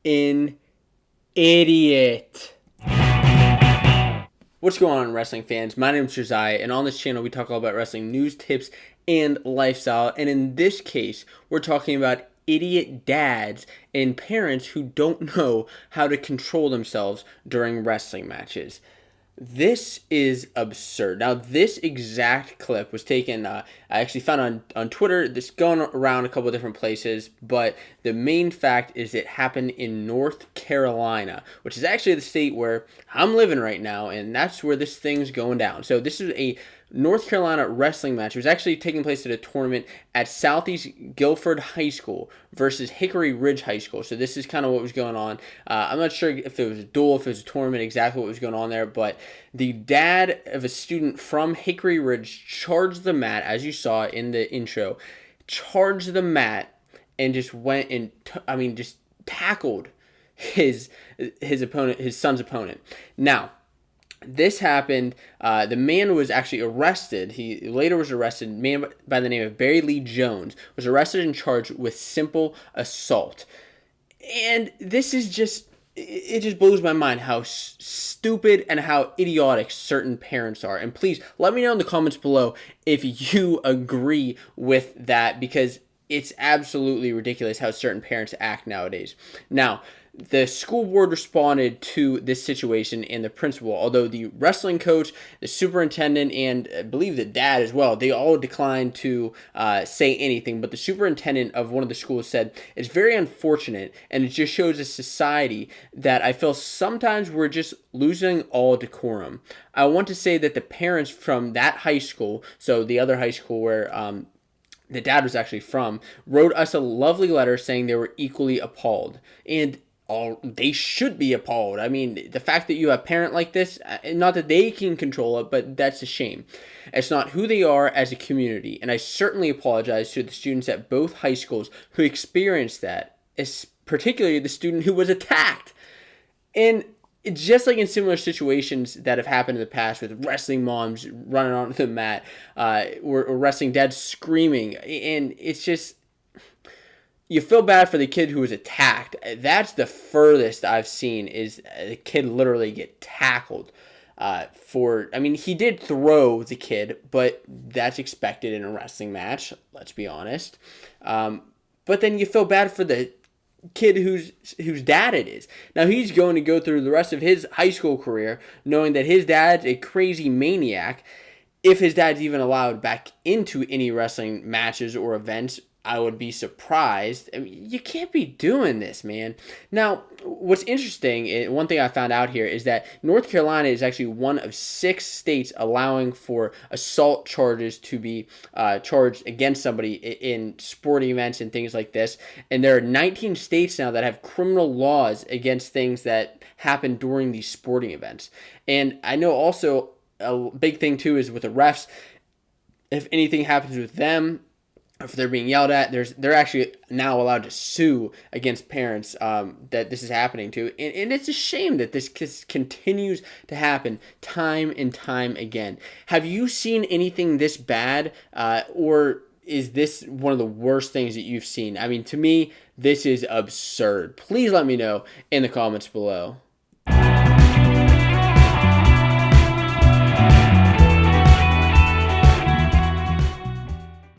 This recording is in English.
an idiot. What's going on, wrestling fans? My name is Josiah, and on this channel we talk all about wrestling news, tips, and lifestyle. And in this case, we're talking about idiot dads and parents who don't know how to control themselves during wrestling matches. This is absurd. Now, this exact clip was taken, I actually found on Twitter. This going around a couple of different places, but the main fact is it happened in North Carolina, which is actually the state where I'm living right now, and that's where this thing's going down. So this is a North Carolina wrestling match. It was actually taking place at a tournament at Southeast Guilford High School versus Hickory Ridge High School. So this is kind of what was going on. I'm not sure if it was a duel, if it was a tournament, exactly what was going on there, but the dad of a student from Hickory Ridge charged the mat, as you saw in the intro, charged the mat and just went and, just tackled his opponent, his son's opponent. Now, this happened. The man was actually arrested. He later was arrested. A man by the name of Barry Lee Jones was arrested and charged with simple assault. And this is just, it just blows my mind how stupid and how idiotic certain parents are. And please let me know in the comments below if you agree with that, because it's absolutely ridiculous how certain parents act nowadays. Now, the school board responded to this situation and the principal, although the wrestling coach, the superintendent, and I believe the dad as well, they all declined to say anything. But the superintendent of one of the schools said, "It's very unfortunate, and it just shows a society that I feel sometimes we're just losing all decorum." I want to say that the parents from that high school, so the other high school where the dad was actually from, wrote us a lovely letter saying they were equally appalled. And they should be appalled. I mean, the fact that you have a parent like this, not that they can control it, but that's a shame. It's not who they are as a community. And I certainly apologize to the students at both high schools who experienced that, particularly the student who was attacked. And just like in similar situations that have happened in the past with wrestling moms running onto the mat, or wrestling dads screaming, and it's just, you feel bad for the kid who was attacked. That's the furthest I've seen, is the kid literally get tackled. He did throw the kid, but that's expected in a wrestling match, let's be honest. But then you feel bad for the kid whose dad it is. Now he's going to go through the rest of his high school career knowing that his dad's a crazy maniac. If his dad's even allowed back into any wrestling matches or events, I would be surprised. I mean, you can't be doing this, man. Now, what's interesting, one thing I found out here, is that North Carolina is actually one of 6 states allowing for assault charges to be charged against somebody in sporting events and things like this. And there are 19 states now that have criminal laws against things that happen during these sporting events. And I know also a big thing too is with the refs. If anything happens with them, if they're being yelled at, they're actually now allowed to sue against parents that this is happening to. And it's a shame that this continues to happen time and time again. Have you seen anything this bad, or is this one of the worst things that you've seen? I mean, to me, this is absurd. Please let me know in the comments below.